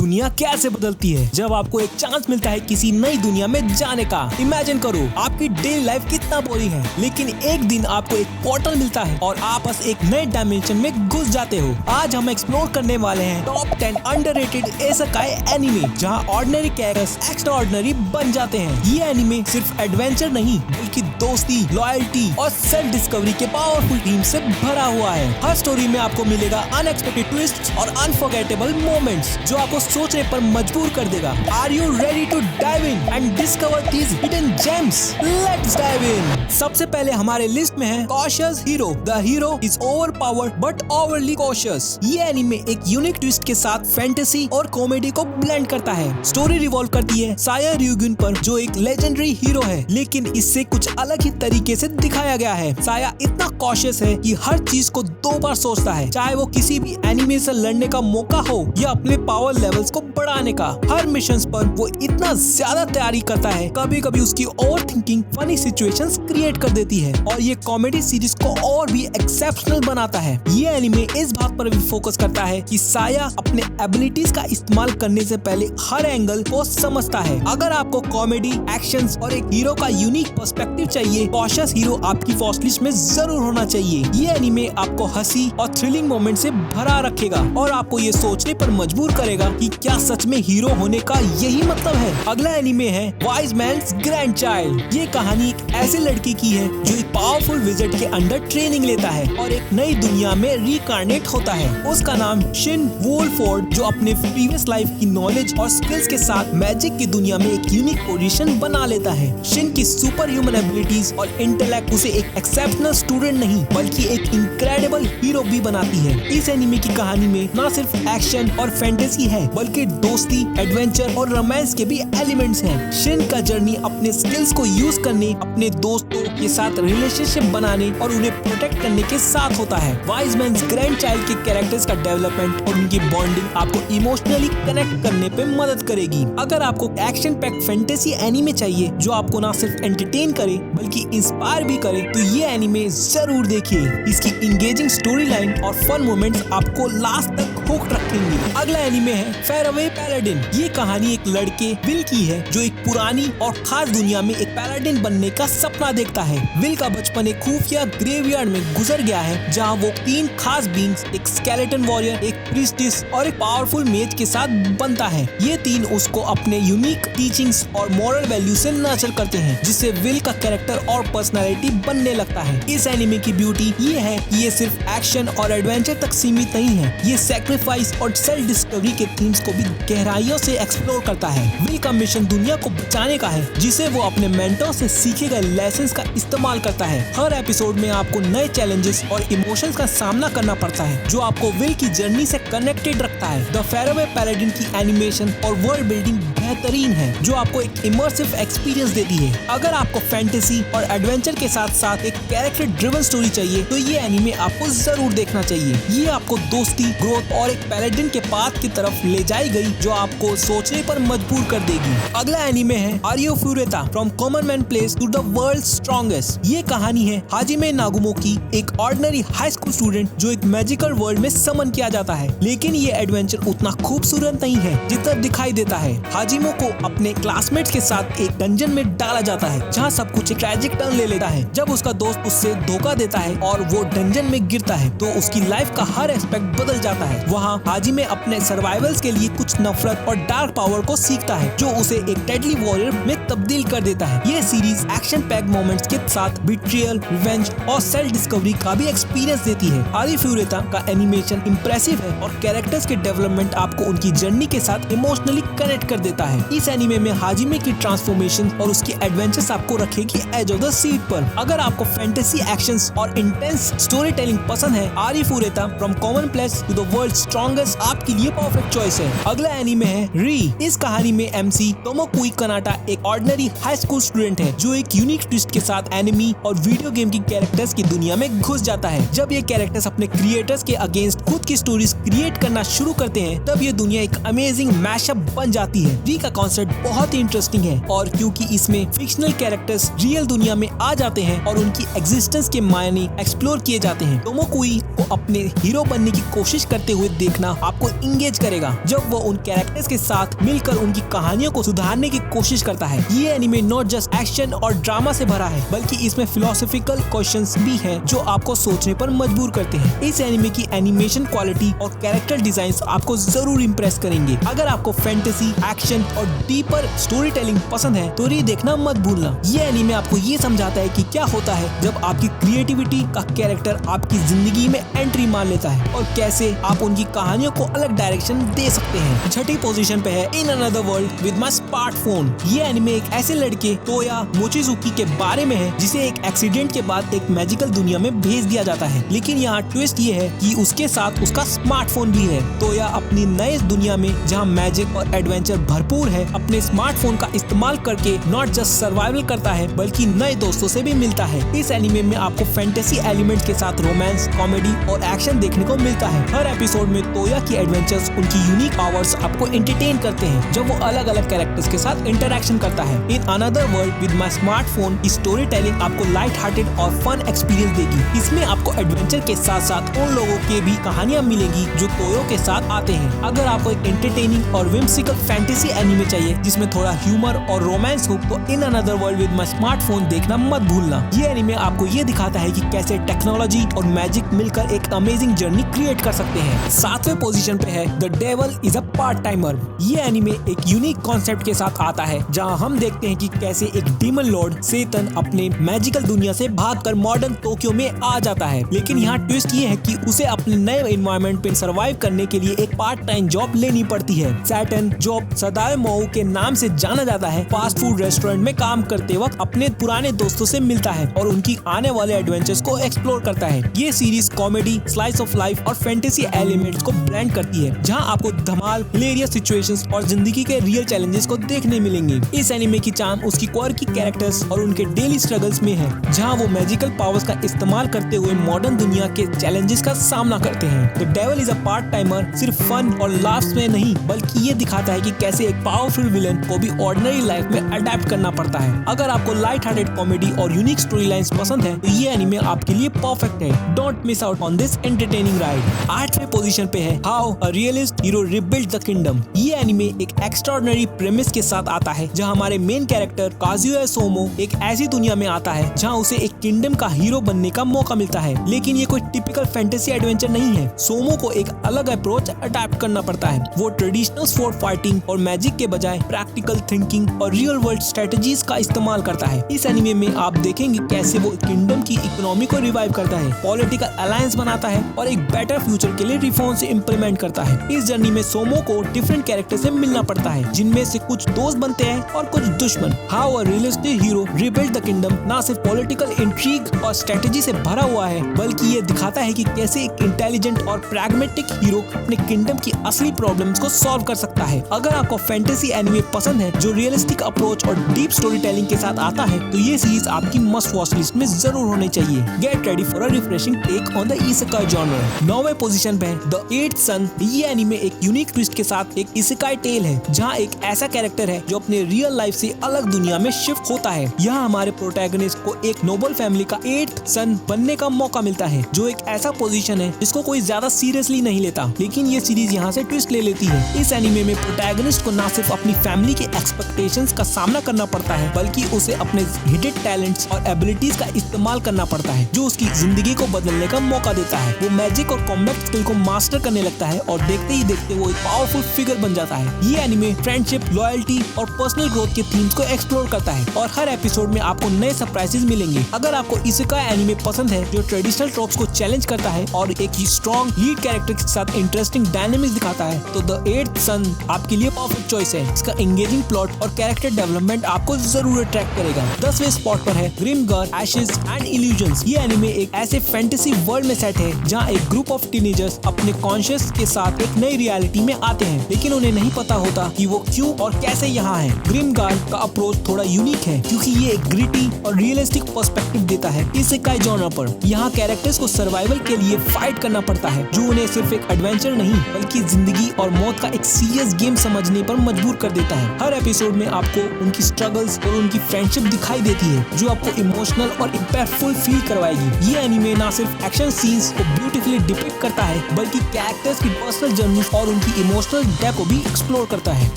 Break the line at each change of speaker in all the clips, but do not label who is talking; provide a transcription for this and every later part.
दुनिया कैसे बदलती है जब आपको एक चांस मिलता है किसी नई दुनिया में जाने का। इमेजिन करो आपकी डेली लाइफ कितना बोरिंग है, लेकिन एक दिन आपको एक पोर्टल मिलता है और आप बस एक नए डायमेंशन में घुस जाते हो। आज हम एक्सप्लोर करने वाले हैं टॉप 10 अंडररेटेड इसेकाई एनिमे जहां ऑर्डिनरी कैरेक्टर्स एक्स्ट्राऑर्डिनरी बन जाते हैं। ये एनिमे सिर्फ एडवेंचर नहीं बल्कि दोस्ती, लॉयल्टी और सेल्फ डिस्कवरी के पावरफुल थीम से भरा हुआ है। हर स्टोरी में आपको मिलेगा अनएक्सपेक्टेड ट्विस्ट और अनफॉरगेटेबल मोमेंट्स जो आपको सोचने पर मजबूर कर देगा। Are you ready to dive in and discover these hidden gems? Let's dive in. सबसे पहले हमारे लिस्ट में है cautious hero. The hero is overpowered but overly cautious. ये एनीमे एक यूनिक ट्विस्ट के साथ फैंटेसी और कॉमेडी को ब्लेंड करता है। स्टोरी रिवॉल्व करती है साया ryugun पर जो एक लेजेंडरी हीरो है, लेकिन इससे कुछ अलग ही तरीके से दिखाया गया है। साया इतना कॉशियस है कि हर चीज को 2 बार सोचता है, चाहे वो किसी भी एनिमे से लड़ने का मौका हो या अपने पावर लेवल्स को बढ़ाने का। हर मिशंस पर वो इतना ज्यादा तैयारी करता है, कभी कभी उसकी over thinking funny situations create कर देती है और ये कॉमेडी सीरीज को और भी एक्सेप्शनल बनाता है। ये एनिमे इस बात पर भी फोकस करता है कि साया अपने एबिलिटीज का इस्तेमाल करने से पहले हर एंगल को समझता है। अगर आपको कॉमेडी, एक्शंस और एक हीरो का यूनिक पर्सपेक्टिव चाहिए, कॉशियस हीरो आपकी वॉच लिस्ट में जरूर होना चाहिए। ये एनिमे आपको हंसी और थ्रिलिंग मोमेंट से भरा रखेगा और आपको ये सोचने पर मजबूर करेगा कि क्या सच में हीरो होने का यही मतलब है। अगला एनिमे है वाइज मैन्स ग्रैंडचाइल्ड। ये कहानी एक ऐसे लड़के की है जो एक पावरफुल विज़ार्ड के अंडर ट्रेनिंग लेता है और एक नई दुनिया में रिकार्नेट होता है। उसका नाम शिन वुलफोर्ड, जो अपने प्रीवियस लाइफ की नॉलेज और स्किल्स के साथ मैजिक की दुनिया में एक यूनिक पोजीशन बना लेता है। शिन की सुपर ह्यूमन एबिलिटीज और इंटेलेक्ट उसे एक एक्सेप्शनल स्टूडेंट नहीं बल्कि एक इनक्रेडिबल हीरो भी बनाती है। इस एनिमे की कहानी में न सिर्फ एक्शन और फैंटेसी है बल्कि दोस्ती, एडवेंचर और रोमांस के भी एलिमेंट्स हैं। शिन का जर्नी अपने स्किल्स को यूज करने, अपने दोस्तों के साथ रिलेशनशिप बनाने और उन्हें प्रोटेक्ट करने के साथ होता है। वाइज मैन्स ग्रैंडचाइल्ड के कैरेक्टर्स का डेवलपमेंट और उनकी बॉन्डिंग आपको इमोशनली कनेक्ट करने पे मदद करेगी। अगर आपको एक्शन पैक्ड फैंटेसी एनिमे चाहिए जो आपको न सिर्फ एंटरटेन करे बल्कि इंस्पायर भी करे, तो ये एनिमे जरूर देखिए। इसकी इंगेजिंग स्टोरी लाइन और फन मोमेंट्स आपको लास्ट तक हुक रखेंगे। अगला एनिमे है फेयरवे पैलाडिन। ये कहानी एक लड़के विल की है जो एक पुरानी और खास दुनिया में एक पैलाडिन बनने का सपना देखता है। विल का बचपन एक खुफिया ग्रेवयार्ड में गुजर गया है जहां वो 3 खास बीइंग्स, एक स्केलेटन वॉरियर, एक प्रीस्टिस और एक पावरफुल मेज के साथ बनता है। ये 3 उसको अपने यूनिक टीचिंग्स और मॉरल वैल्यू से नर्चर करते हैं, जिससे विल का कैरेक्टर और पर्सनालिटी बनने लगता है। इस एनिमे की ब्यूटी ये है कि ये सिर्फ एक्शन और एडवेंचर तक सीमित नहीं है, ये सैक्रिफाइस और सेल्फ डिस्कवरी के थीम्स को भी गहराइयों से एक्सप्लोर करता है। विल का मिशन दुनिया को बचाने का है, जिसे वो अपने मेंटर से सीखे गए लेसन्स का इस्तेमाल करता है। हर एपिसोड में आपको नए चैलेंजेस और इमोशंस का सामना करना पड़ता है, जो आपको विल की जर्नी से कनेक्टेड रखता है। द फेयरवे पैलाडिन की एनिमेशन और वर्ल्ड बिल्डिंग बेहतरीन है, जो आपको एक इमर्सिव एक्सपीरियंस देती है। अगर आपको फैंटेसी और एडवेंचर के साथ साथ एक कैरेक्टर ड्रिवन स्टोरी चाहिए, तो ये एनिमे आपको जरूर देखना चाहिए। ये आपको दोस्ती, ग्रोथ और एक पैलाडिन के पाथ की तरफ ले जाई गई, जो आपको सोचने पर मजबूर कर देगी। अगला एनिमे है Arifureta from common man place to the world's strongest. ये कहानी है हाजिमे नागुमो की, एक ऑर्डिनरी हाई स्कूल स्टूडेंट जो एक मैजिकल वर्ल्ड में समन किया जाता है। लेकिन ये एडवेंचर उतना खूबसूरत नहीं है जितना दिखाई देता है। हाजिमो को अपने क्लासमेट्स के साथ एक डंजन में डाला जाता है जहाँ सब कुछ एक ट्रैजिक टर्न ले लेता है। जब उसका दोस्त उससे धोखा देता है और वो डंजन में गिरता है, तो उसकी लाइफ का हर एस्पेक्ट बदल जाता है। वहाँ हाजिमे अपने सर्वाइवल्स के लिए कुछ नफरत और डार्क पावर को सीखता है, जो उसे एक डेडली वॉरियर में तब्दील कर देता है। ये सीरीज एक्शन पैक्ड मोमेंट्स के साथ बिट्रियल, रिवेंज और सेल्फ डिस्कवरी का भी एक्सपीरियंस देती है। आरियो फ्यूरेता का एनिमेशन इंप्रेसिव है और कैरेक्टर्स के डेवलपमेंट आपको उनकी जर्नी के साथ इमोशनली कनेक्ट कर देता है। इस एनिमे में हाजिमे की ट्रांसफॉर्मेशन और उसकी एडवेंचर्स आपको रखेगी एज ऑफ द सीट पर। अगर आपको फैंटेसी, एक्शंस और इंटेंस स्टोरी टेलिंग पसंद है, Arifureta from common place to the world strongest आपके लिए परफेक्ट चॉइस है। अगला एनिमे है री। इस कहानी में एमसी तोमोकुई कनाटा एक ऑर्डिनरी हाई स्कूल स्टूडेंट है जो एक यूनिक ट्विस्ट के साथ एनिमी और वीडियो गेम की कैरेक्टर्स की दुनिया में घुस जाता है। जब ये कैरेक्टर्स अपने क्रिएटर्स के अगेंस्ट खुद की स्टोरीज क्रिएट करना शुरू करते हैं, तब ये दुनिया एक अमेजिंग मैशअप बन जाती है। री का कॉन्सेप्ट बहुत ही इंटरेस्टिंग है और क्योंकि इसमें फिक्शनल कैरेक्टर्स रियल दुनिया में आ जाते हैं और उनकी एग्जिस्टेंस के मायने एक्सप्लोर किए जाते हैं, तोमोकुई को अपने हीरो बनने की कोशिश करते हुए देखना आपको इंगेज करेगा जब वो उन कैरेक्टर्स के साथ मिलकर उनकी कहानियों को सुधारने की कोशिश करता है। ये एनिमे नॉट जस्ट एक्शन और ड्रामा से भरा है, बल्कि इसमें फिलोसॉफिकल क्वेश्चंस भी हैं जो आपको सोचने पर मजबूर करते हैं। इस एनिमे की एनिमेशन क्वालिटी और कैरेक्टर डिजाइन्स आपको जरूर इम्प्रेस करेंगे। अगर आपको फैंटेसी, एक्शन और डीपर स्टोरी टेलिंग पसंद है तो री देखना मत भूलना। ये एनिमे आपको ये समझाता है कि क्या होता है जब आपकी क्रिएटिविटी का कैरेक्टर आपकी जिंदगी में एंट्री मार लेता है और कैसे आप उनकी कहानियों को अलग डायरेक्शन दे सकते हैं। छठी पोजीशन पे है in another world with my smartphone. ये एनिमे एक ऐसे लड़के तोया मोचिजुकी के बारे में है जिसे एक एक्सीडेंट के बाद एक मैजिकल दुनिया में भेज दिया जाता है, लेकिन यहाँ ट्विस्ट ये है कि उसके साथ उसका स्मार्टफोन भी है। तोया अपनी नए दुनिया में जहाँ मैजिक और एडवेंचर भरपूर है, अपने स्मार्टफोन का इस्तेमाल करके नॉट जस्ट सर्वाइवल करता है बल्कि नए दोस्तों से भी मिलता है। इस एनिमे में आपको फैंटेसी एलिमेंट के साथ रोमांस, कॉमेडी और एक्शन देखने को मिलता है। हर एपिसोड में तोया की एडवेंचर्स, उनकी यूनिक पावर्स आपको एंटरटेन करते हैं जब वो अलग अलग कैरेक्टर्स के साथ इंटरेक्शन करता है। In another world with my smartphone की स्टोरी टेलिंग आपको लाइट हार्टेड और फन एक्सपीरियंस देगी। इसमें आपको एडवेंचर के साथ साथ उन लोगों के भी कहानियां मिलेंगी जो तोयो के साथ आते हैं। अगर आपको एक एंटरटेनिंग और विम्सिकल फैंटेसी एनिमे चाहिए जिसमें थोड़ा ह्यूमर और रोमांस हो, तो in another world with my smartphone देखना मत भूलना। ये एनिमे आपको ये दिखाता है कि कैसे टेक्नोलॉजी और मैजिक मिलकर एक अमेजिंग जर्नी क्रिएट कर सकते हैं। सातवें पोजीशन पे है the devil is a part timer. ये एनिमे एक यूनिक कॉन्सेप्ट के साथ आता है जहां हम देखते हैं कि कैसे एक डीमन लॉर्ड सेतन अपने मैजिकल दुनिया से भागकर मॉडर्न टोक्यो में आ जाता है, लेकिन यहाँ ट्विस्ट ये है कि उसे अपने नए एनवायरनमेंट पे सर्वाइव करने के लिए एक पार्ट टाइम जॉब लेनी पड़ती है। सैटन, जो सदाए मोऊ के नाम से जाना जाता है, फास्ट फूड रेस्टोरेंट में काम करते वक्त अपने पुराने दोस्तों से मिलता है और उनकी आने वाले एडवेंचर्स को एक्सप्लोर करता है। ये series comedy, slice of life और फैंटेसी एलिमेंट्स को ब्लेंड करती है, जहां आपको धमाल, हिलेरियस सिचुएशंस और जिंदगी के रियल चैलेंजेस को देखने मिलेंगे। इस एनिमे की चार्म उसकी क्वार्की कैरेक्टर्स और उनके डेली स्ट्रगल्स में है, जहां वो मैजिकल पावर्स का इस्तेमाल करते हुए मॉडर्न दुनिया के चैलेंजेस का सामना करते हैं। The devil is a part timer सिर्फ फन और लाफ्स में नहीं, बल्कि ये दिखाता है कि कैसे एक पावरफुल विलन को भी ऑर्डिनरी लाइफ में अडेप्ट करना पड़ता है। अगर आपको लाइट हार्टेड कॉमेडी और यूनिक स्टोरी लाइन्स पसंद है तो ये एनिमे आपके लिए परफेक्ट है। Don't miss out on this entertaining ride. 8वें पोजीशन पे है how a realist hero rebuild the kingdom. ये एनिमे एक एक्स्ट्राऑर्डिनरी प्रेमिस के साथ आता है जहां हमारे मेन कैरेक्टर काजुया सोमो एक ऐसी दुनिया में आता है जहां उसे एक किंगडम का हीरो बनने का मौका मिलता है, लेकिन ये कोई टिपिकल फैंटेसी एडवेंचर नहीं है। सोमो को एक अलग अप्रोच अडॉप्ट करना पड़ता है। वो ट्रेडिशनल स्वॉर्ड फाइटिंग और मैजिक के बजाय प्रैक्टिकल थिंकिंग और रियल वर्ल्ड स्ट्रेटजीज का इस्तेमाल करता है। इस एनिमे में आप देखेंगे कैसे वो किंगडम की इकोनॉमी को रिवाइव करता है, पॉलिटिकल अलायंस बनाता है और एक बेटर फ्यूचर के लिए रिफॉर्म्स इम्प्लीमेंट करता है। इस जर्नी में सोमो को डिफरेंट कैरेक्टर से मिलना पड़ता है, जिनमें से कुछ दोस्त बनते हैं और कुछ दुश्मन। How a realistic hero rebuild the kingdom ना सिर्फ पॉलिटिकल इंट्रीग और स्ट्रेटजी से भरा हुआ है, बल्कि ये दिखाता है कि कैसे एक इंटेलिजेंट और प्रैग्मेटिक हीरो अपने किंगडम की असली प्रॉब्लम्स को सॉल्व कर सकता है। अगर आपको फैंटेसी एनिमे पसंद है जो रियलिस्टिक अप्रोच और डीप स्टोरी टेलिंग के साथ आता है, तो ये सीरीज आपकी मस्ट वॉच लिस्ट में जरूर होनी चाहिए। Get ready for a refreshing take on the isekai genre. 9वें पोजीशन पे द 8th सन। ये एनिमे एक यूनिक ट्विस्ट के साथ एक इसेकाई टेल है, जहां एक ऐसा कैरेक्टर है जो अपने रियल लाइफ से अलग दुनिया में शिफ्ट होता है। यहाँ हमारे प्रोटैगनिस्ट को एक नोबल फैमिली का 8th सन बनने का मौका मिलता है, जो एक ऐसा पोजीशन है जिसको कोई ज्यादा सीरियसली नहीं लेता, लेकिन ये सीरीज यहाँ से ट्विस्ट ले लेती है। इस एनिमे में प्रोटैगनिस्ट को ना सिर्फ अपनी फैमिली के एक्सपेक्टेशंस का सामना करना पड़ता है, बल्कि उसे अपने हिडन टैलेंट्स और एबिलिटीज का इस्तेमाल करना पड़ता है, जो उसकी जिंदगी को बदलने का मौका देता है। वो मैजिक और कॉम्बैट स्किल को मास्टर करने लगता है और देखते ही देखते वो एक पावरफुल फिगर बन जाता है। ये एनिमे फ्रेंडशिप, लॉयल्टी और पर्सनल ग्रोथ के थीम्स को एक्सप्लोर करता है और हर एपिसोड में आपको नए सरप्राइजेस मिलेंगे। अगर आपको इसेकाई एनिमे पसंद है जो ट्रेडिशनल ट्रोप्स को चैलेंज करता है और एक स्ट्रॉन्ग लीड कैरेक्टर के साथ इंटरेस्टिंग डायनेमिक्स दिखाता है, तो द 8th सन आपके लिए परफेक्ट चॉइस है। इसका एंगेजिंग प्लॉट और कैरेक्टर डेवलपमेंट आपको जरूर अट्रैक्ट करेगा। 10वें स्पॉट पर है ग्रिमगर एशेस एंड इल्यूजन्स। ये एनिमे एक ऐसे फैंटेसी वर्ल्ड में सेट है जहां एक ग्रुप ऑफ टीनेजर्स अपने कॉन्शियस के साथ एक नई रियलिटी में आते हैं, लेकिन उन्हें नहीं पता होता कि वो क्यों और कैसे यहाँ हैं। ग्रिमगर कार का अप्रोच थोड़ा यूनिक है क्योंकि ये एक ग्रिटी और रियलिस्टिक पर्सपेक्टिव देता है इसेकाई जॉनर पर। यहाँ कैरेक्टर्स को सर्वाइवल के लिए फाइट करना पड़ता है, जो उन्हें सिर्फ एक एडवेंचर नहीं बल्कि जिंदगी और मौत का एक सीरियस गेम समझने पर मजबूर कर देता है। हर एपिसोड में आपको उनकी स्ट्रगल्स और उनकी फ्रेंडशिप दिखाई देती है, जो आपको इमोशनल और इम्पैक्टफुल फील करवाएगी। ये एनिमे ना सिर्फ एक्शन सीन्स को ब्यूटीफुली डिपिक्ट करता है बल्कि कैरेक्टर्स की पर्सनल जर्नी और उनकी इमोशनल डेप्थ को भी एक्सप्लोर करता है।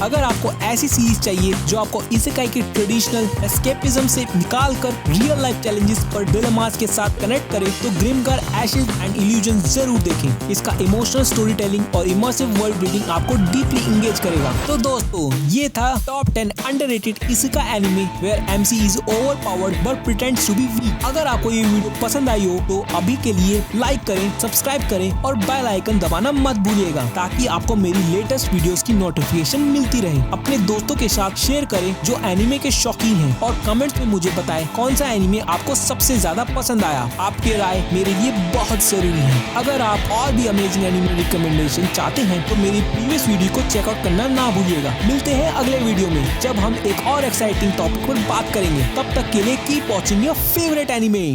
अगर आपको ऐसी सीरीज चाहिए जो आपको इसेकाई के ट्रेडिशनल एस्केपिज्म से निकालकर रियल लाइफ चैलेंजेस पर डिलेमास के साथ कनेक्ट करे तो ग्रिमगार एशेज एंड इल्यूजन जरूर देखें। इसका इमोशनल स्टोरी टेलिंग और इमर्सिव वर्ल्ड बिल्डिंग आपको डीपली इंगेज करेगा। तो दोस्तों, ये था top 10 underrated isekai anime where MC is overpowered but pretends to be weak. अगर आपको ये वीडियो पसंद आई हो तो अभी के लिए लाइक करें, सब्सक्राइब करें और बेल आइकन दबाना मत भूलिएगा ताकि आपको मेरी लेटेस्ट वीडियोस की नोटिफिकेशन मिलती रहे। अपने दोस्तों के साथ शेयर करें जो एनिमे के शौकीन हैं और कमेंट्स में मुझे बताएं कौन सा एनिमे आपको सबसे ज्यादा पसंद आया। आपकी राय मेरे लिए बहुत जरूरी है। अगर आप और भी अमेजिंग एनिमे रिकमेंडेशन चाहते हैं तो मेरी प्रीवियस वीडियो को चेकआउट करना ना भूलिएगा। मिलते हैं अगले वीडियो में जब हम एक और एक्साइटिंग टॉपिक पर बात करेंगे। तब तक के लिए keep watching your favourite anime.